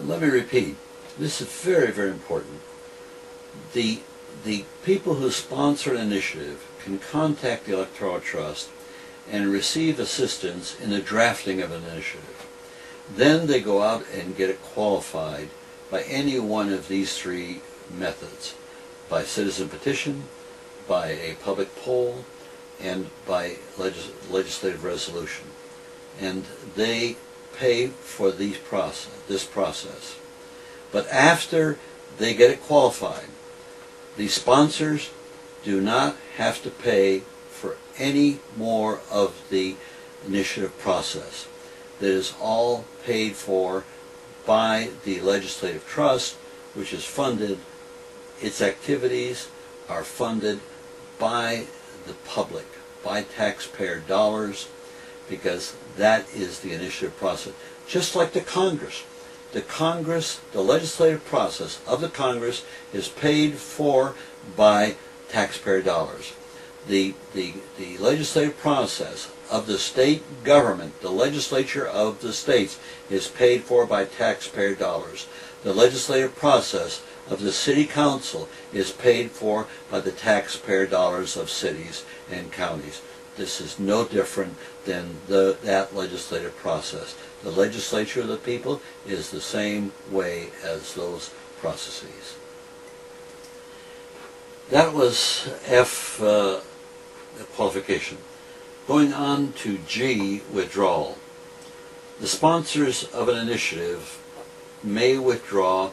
let me repeat, this is very, very important. The people who sponsor an initiative can contact the Electoral Trust and receive assistance in the drafting of an initiative. Then they go out and get it qualified by any one of these three methods: by citizen petition, by a public poll, and by legislative resolution. And they pay for this process. But after they get it qualified, the sponsors do not have to pay for any more of the initiative process. That is all paid for by the legislative trust, which is funded. Its activities are funded by the public, by taxpayer dollars, because that is the initiative process. Just like the Congress. The legislative process of the Congress is paid for by taxpayer dollars. The legislative process of the state government, the legislature of the states, is paid for by taxpayer dollars. The legislative process of the city council is paid for by the taxpayer dollars of cities and counties. This is no different than that legislative process. The legislature of the people is the same way as those processes. That was F, qualification. Going on to G, withdrawal. The sponsors of an initiative may withdraw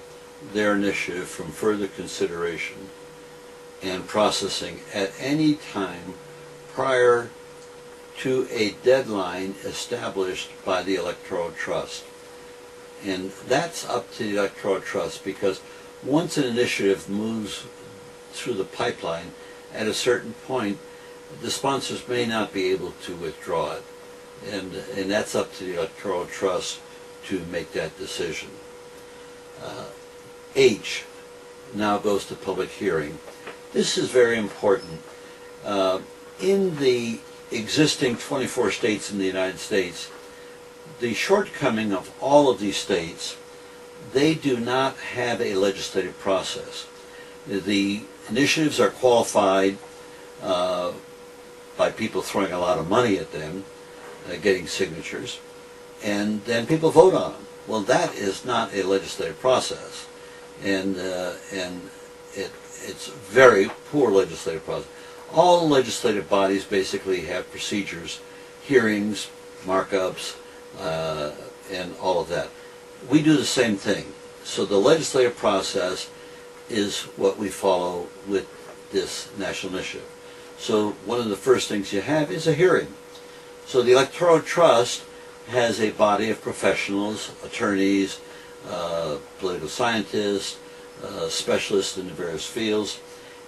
their initiative from further consideration and processing at any time prior to a deadline established by the Electoral Trust. And that's up to the Electoral Trust, because once an initiative moves through the pipeline, at a certain point, the sponsors may not be able to withdraw it. And that's up to the Electoral Trust to make that decision. H now goes to public hearing. This is very important. In the existing 24 states in the United States, the shortcoming of all of these states, they do not have a legislative process. The initiatives are qualified by people throwing a lot of money at them, getting signatures, and then people vote on them. Well, that is not a legislative process, and it's very poor legislative process. All legislative bodies basically have procedures, hearings, markups, and all of that. We do the same thing. So the legislative process is what we follow with this national initiative. So one of the first things you have is a hearing. So the Electoral Trust has a body of professionals, attorneys, political scientists, specialists in the various fields,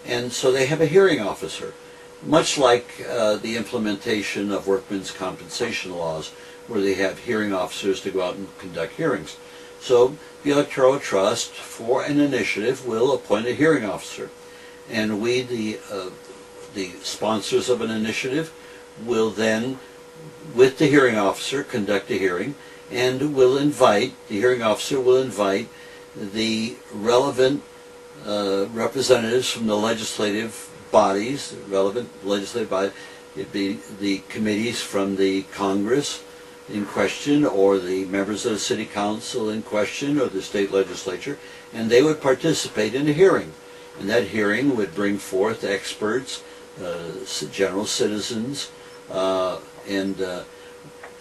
and so they have a hearing officer, much like the implementation of workmen's compensation laws, where they have hearing officers to go out and conduct hearings. So the Electoral Trust, for an initiative, will appoint a hearing officer, and we, the sponsors of an initiative, will then, with the hearing officer, conduct a hearing, and will invite, the hearing officer will invite the relevant representatives from the legislative bodies, relevant legislative bodies. It'd be the committees from the Congress in question, or the members of the City Council in question, or the state legislature, and they would participate in a hearing. And that hearing would bring forth experts, general citizens, and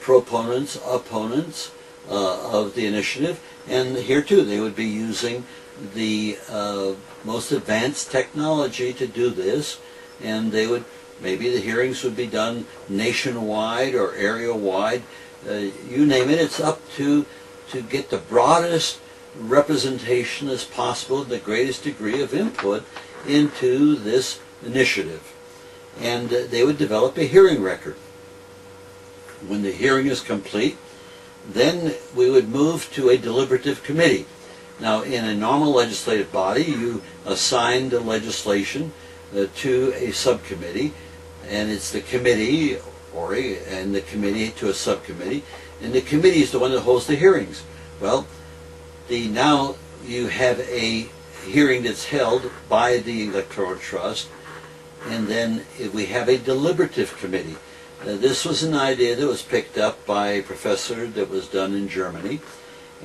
proponents, opponents of the initiative. And here too, they would be using the most advanced technology to do this, and they would, maybe the hearings would be done nationwide or area-wide. You name it, it's up to get the broadest representation as possible, the greatest degree of input into this initiative. And they would develop a hearing record. When the hearing is complete, then we would move to a deliberative committee. Now, in a normal legislative body, you assign the legislation to a subcommittee, and it's the committee, and the committee to a subcommittee, and the committee is the one that holds the hearings. Well, Now you have a hearing that's held by the Electoral Trust, and then we have a deliberative committee. This was an idea that was picked up by a professor that was done in Germany,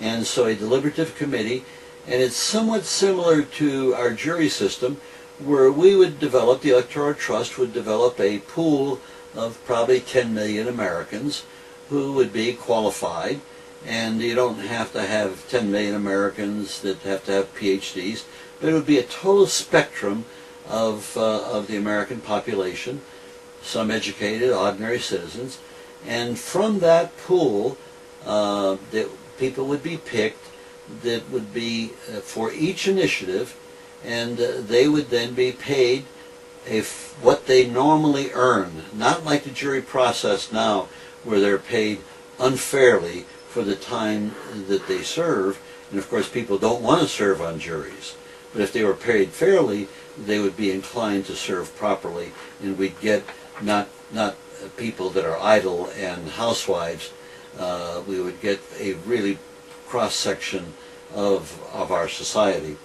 and so a deliberative committee, and it's somewhat similar to our jury system, where we would develop, the Electoral Trust would develop a pool of probably 10 million Americans who would be qualified. And you don't have to have 10 million Americans that have to have PhDs, but it would be a total spectrum of the American population, some educated, ordinary citizens, and from that pool, that people would be picked that would be for each initiative, and they would then be paid what they normally earn, not like the jury process now, where they're paid unfairly for the time that they serve. And of course people don't want to serve on juries, but if they were paid fairly, they would be inclined to serve properly, and we'd get not people that are idle and housewives. We would get a really cross-section of our society,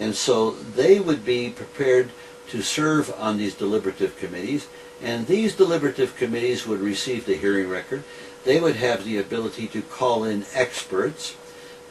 and so they would be prepared to serve on these deliberative committees, and these deliberative committees would receive the hearing record. They would have the ability to call in experts.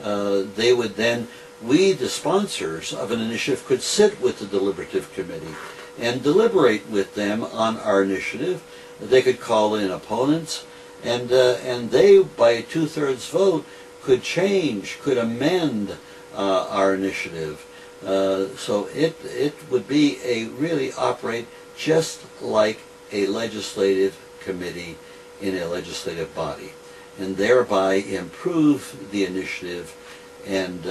They would then, we, the sponsors of an initiative, could sit with the deliberative committee and deliberate with them on our initiative. They could call in opponents, and they, by a 2/3 vote, could change, could amend our initiative. So it would be really operate just like a legislative committee in a legislative body, and thereby improve the initiative and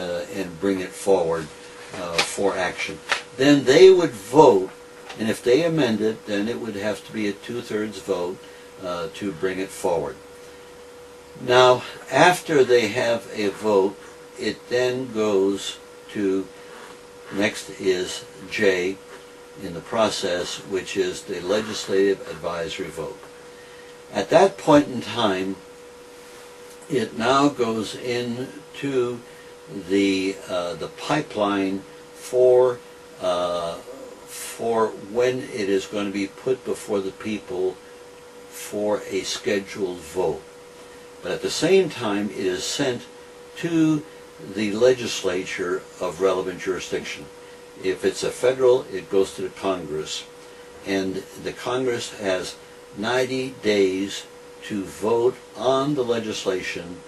bring it forward for action. Then they would vote, and if they amend it, then it would have to be a 2/3 vote to bring it forward. Now, after they have a vote, it then goes to, next is J in the process, which is the legislative advisory vote. At that point in time, it now goes into the pipeline for when it is going to be put before the people for a scheduled vote. But at the same time, it is sent to the legislature of relevant jurisdiction. If it's a federal, it goes to the Congress, and the Congress has 90 days to vote on the legislation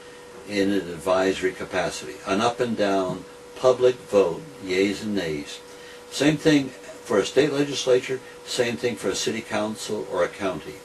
in an advisory capacity, an up and down public vote, yeas and nays. Same thing for a state legislature, same thing for a city council or a county.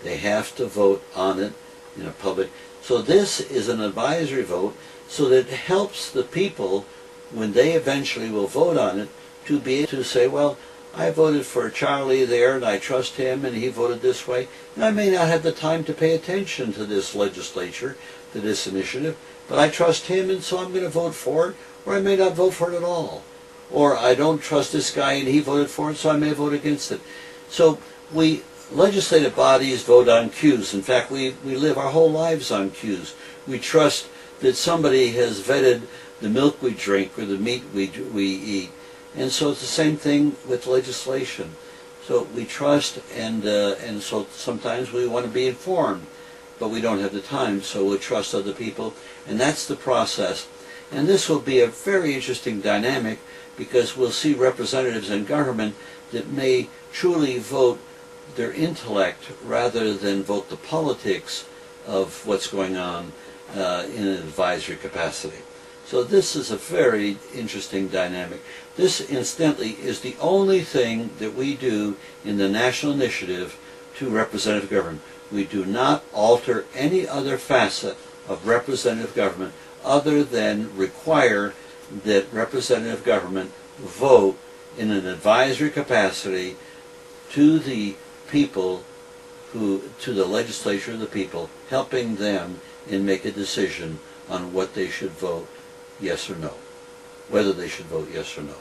They have to vote on it in a public. So this is an advisory vote, so that it helps the people, when they eventually will vote on it, to be able to say, well, I voted for Charlie there, and I trust him, and he voted this way, and I may not have the time to pay attention to this legislature, to this initiative, but I trust him, and so I'm going to vote for it, or I may not vote for it at all. Or I don't trust this guy, and he voted for it, so I may vote against it. So legislative bodies vote on cues. In fact, we live our whole lives on cues. We trust that somebody has vetted the milk we drink or the meat we eat. And so it's the same thing with legislation. So we trust, and so sometimes we want to be informed, but we don't have the time, so we trust other people, and that's the process. And this will be a very interesting dynamic, because we'll see representatives in government that may truly vote their intellect rather than vote the politics of what's going on in an advisory capacity. So this is a very interesting dynamic. This, incidentally, is the only thing that we do in the National Initiative to Representative Government. We do not alter any other facet of representative government other than require that representative government vote in an advisory capacity to the people, to the legislature of the people, helping them and make a decision on what they should vote, yes or no, whether they should vote yes or no.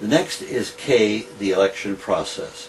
The next is K, the election process.